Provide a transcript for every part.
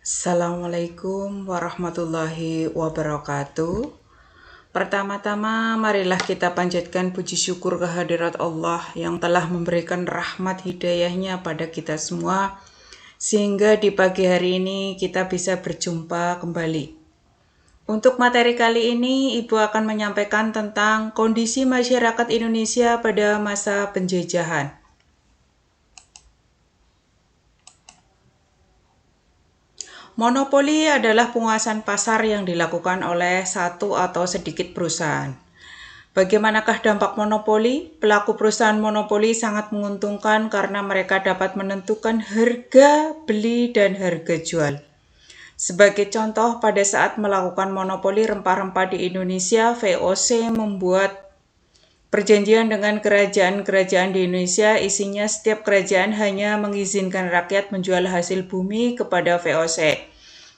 Assalamualaikum warahmatullahi wabarakatuh. Pertama-tama marilah kita panjatkan puji syukur kehadirat Allah yang telah memberikan rahmat hidayahnya pada kita semua, sehingga di pagi hari ini kita bisa berjumpa kembali. Untuk materi kali ini, Ibu akan menyampaikan tentang kondisi masyarakat Indonesia pada masa penjajahan. Monopoli adalah penguasaan pasar yang dilakukan oleh satu atau sedikit perusahaan. Bagaimanakah dampak monopoli? Pelaku perusahaan monopoli sangat menguntungkan karena mereka dapat menentukan harga beli dan harga jual. Sebagai contoh, pada saat melakukan monopoli rempah-rempah di Indonesia, VOC membuat perjanjian dengan kerajaan-kerajaan di Indonesia. Isinya setiap kerajaan hanya mengizinkan rakyat menjual hasil bumi kepada VOC.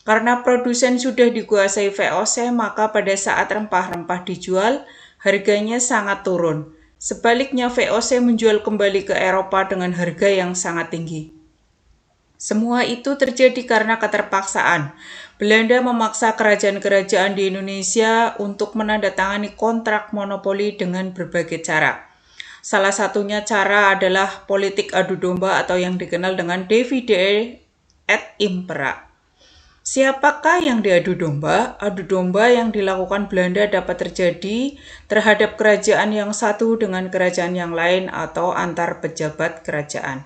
Karena produsen sudah dikuasai VOC, maka pada saat rempah-rempah dijual, harganya sangat turun. Sebaliknya, VOC menjual kembali ke Eropa dengan harga yang sangat tinggi. Semua itu terjadi karena keterpaksaan. Belanda memaksa kerajaan-kerajaan di Indonesia untuk menandatangani kontrak monopoli dengan berbagai cara. Salah satunya cara adalah politik adu domba atau yang dikenal dengan divide et impera. Siapakah yang diadu domba? Adu domba yang dilakukan Belanda dapat terjadi terhadap kerajaan yang satu dengan kerajaan yang lain atau antar pejabat kerajaan.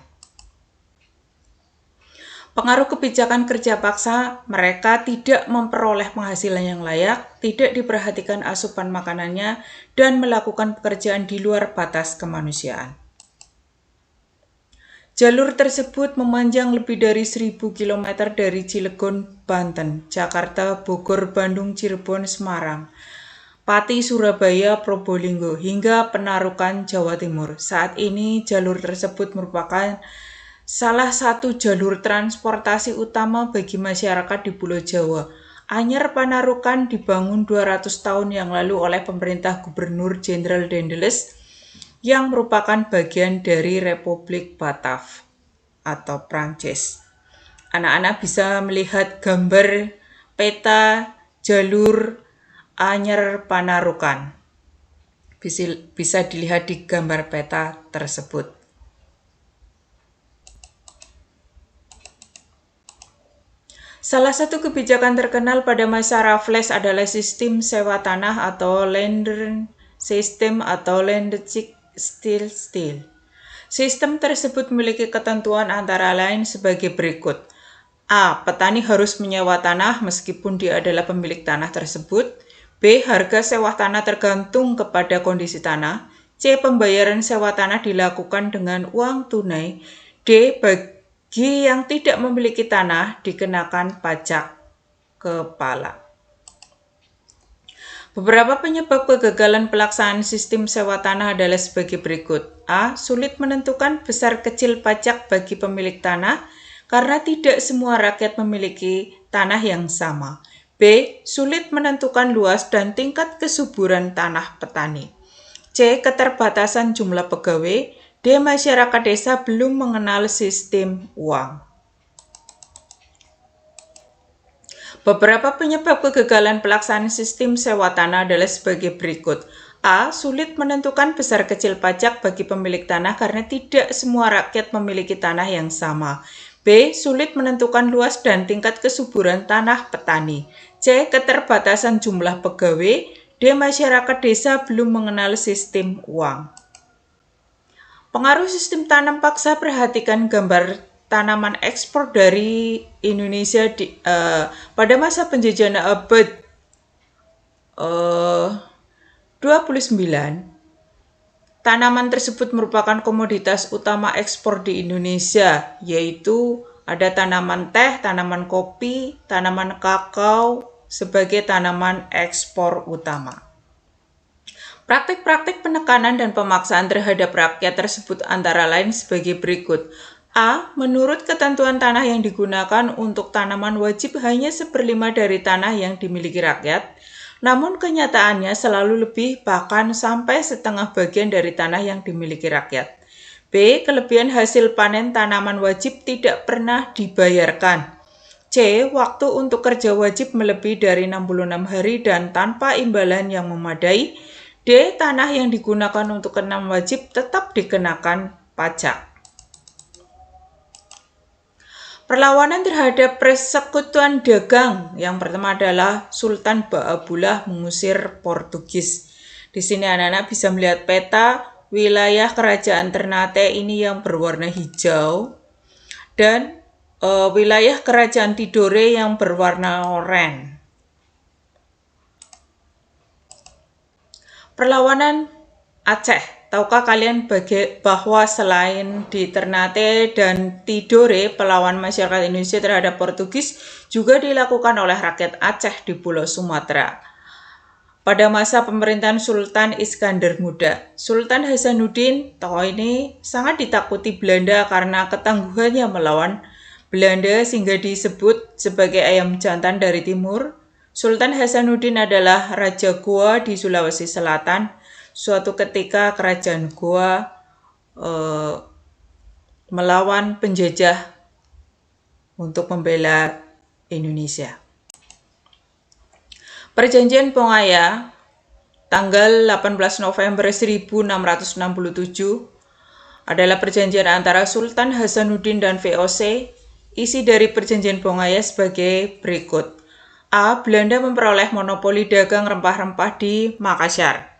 Pengaruh kebijakan kerja paksa, mereka tidak memperoleh penghasilan yang layak, tidak diperhatikan asupan makanannya, dan melakukan pekerjaan di luar batas kemanusiaan. Jalur tersebut memanjang lebih dari 1.000 km dari Cilegon, Banten, Jakarta, Bogor, Bandung, Cirebon, Semarang, Pati, Surabaya, Probolinggo, hingga Penarukan, Jawa Timur. Saat ini jalur tersebut merupakan salah satu jalur transportasi utama bagi masyarakat di Pulau Jawa. Anyar Panarukan dibangun 200 tahun yang lalu oleh pemerintah Gubernur Jenderal Daendels yang merupakan bagian dari Republik Batav atau Prancis. Anak-anak bisa melihat gambar peta jalur Anyar Panarukan. Bisa dilihat di gambar peta tersebut. Salah satu kebijakan terkenal pada masa Raffles adalah sistem sewa tanah atau Ländern System atau Länderdijk-Stelsel. Sistem tersebut memiliki ketentuan antara lain sebagai berikut. A. Petani harus menyewa tanah meskipun dia adalah pemilik tanah tersebut. B. Harga sewa tanah tergantung kepada kondisi tanah. C. Pembayaran sewa tanah dilakukan dengan uang tunai. D. Bagi yang tidak memiliki tanah dikenakan pajak kepala. Beberapa penyebab kegagalan pelaksanaan sistem sewa tanah adalah sebagai berikut. A. Sulit menentukan besar kecil pajak bagi pemilik tanah karena tidak semua rakyat memiliki tanah yang sama. B. Sulit menentukan luas dan tingkat kesuburan tanah petani. C. Keterbatasan jumlah pegawai. D. Masyarakat desa belum mengenal sistem uang. Beberapa penyebab kegagalan pelaksanaan sistem sewa tanah adalah sebagai berikut. A. Sulit menentukan besar kecil pajak bagi pemilik tanah karena tidak semua rakyat memiliki tanah yang sama. B. Sulit menentukan luas dan tingkat kesuburan tanah petani. C. Keterbatasan jumlah pegawai. D. Masyarakat desa belum mengenal sistem uang. Pengaruh sistem tanam paksa, perhatikan gambar tanaman ekspor dari Indonesia pada masa penjajahan abad 29. Tanaman tersebut merupakan komoditas utama ekspor di Indonesia, yaitu ada tanaman teh, tanaman kopi, tanaman kakao sebagai tanaman ekspor utama. Praktik-praktik penekanan dan pemaksaan terhadap rakyat tersebut antara lain sebagai berikut. A. Menurut ketentuan tanah yang digunakan untuk tanaman wajib hanya 1/5 dari tanah yang dimiliki rakyat, namun kenyataannya selalu lebih, bahkan sampai setengah bagian dari tanah yang dimiliki rakyat. B. Kelebihan hasil panen tanaman wajib tidak pernah dibayarkan. C. Waktu untuk kerja wajib melebihi dari 66 hari dan tanpa imbalan yang memadai. D. Tanah yang digunakan untuk enam wajib tetap dikenakan pajak. Perlawanan terhadap persekutuan dagang yang pertama adalah Sultan Ba'abullah mengusir Portugis. Di sini anak-anak bisa melihat peta wilayah kerajaan Ternate ini yang berwarna hijau dan wilayah kerajaan Tidore yang berwarna oranye. Perlawanan Aceh. Tahukah kalian bahwa selain di Ternate dan Tidore, perlawanan masyarakat Indonesia terhadap Portugis juga dilakukan oleh rakyat Aceh di Pulau Sumatera. Pada masa pemerintahan Sultan Iskandar Muda, Sultan Hasanuddin, tokoh ini sangat ditakuti Belanda karena ketangguhannya melawan Belanda sehingga disebut sebagai ayam jantan dari timur. Sultan Hasanuddin adalah Raja Goa di Sulawesi Selatan. Suatu ketika kerajaan Goa melawan penjajah untuk membela Indonesia. Perjanjian Pongaya tanggal 18 November 1667 adalah perjanjian antara Sultan Hasanuddin dan VOC. Isi dari perjanjian Pongaya sebagai berikut. A. Belanda memperoleh monopoli dagang rempah-rempah di Makassar.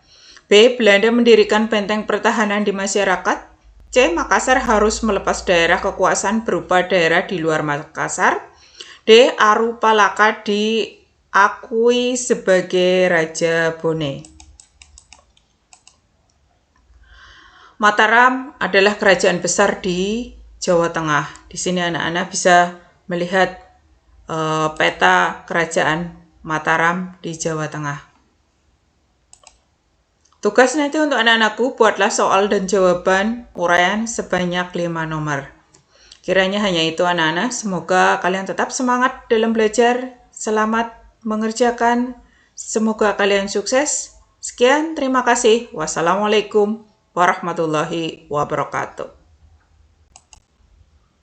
B. Belanda mendirikan benteng pertahanan di masyarakat. C. Makassar harus melepas daerah kekuasaan berupa daerah di luar Makassar. D. Arupalaka diakui sebagai Raja Bone. Mataram adalah kerajaan besar di Jawa Tengah. Di sini anak-anak bisa melihat peta kerajaan Mataram di Jawa Tengah. Tugas nanti untuk anak-anakku, buatlah soal dan jawaban uraian sebanyak 5 nomor. Kiranya hanya itu anak-anak, semoga kalian tetap semangat dalam belajar, selamat mengerjakan, semoga kalian sukses. Sekian, terima kasih. Wassalamualaikum warahmatullahi wabarakatuh.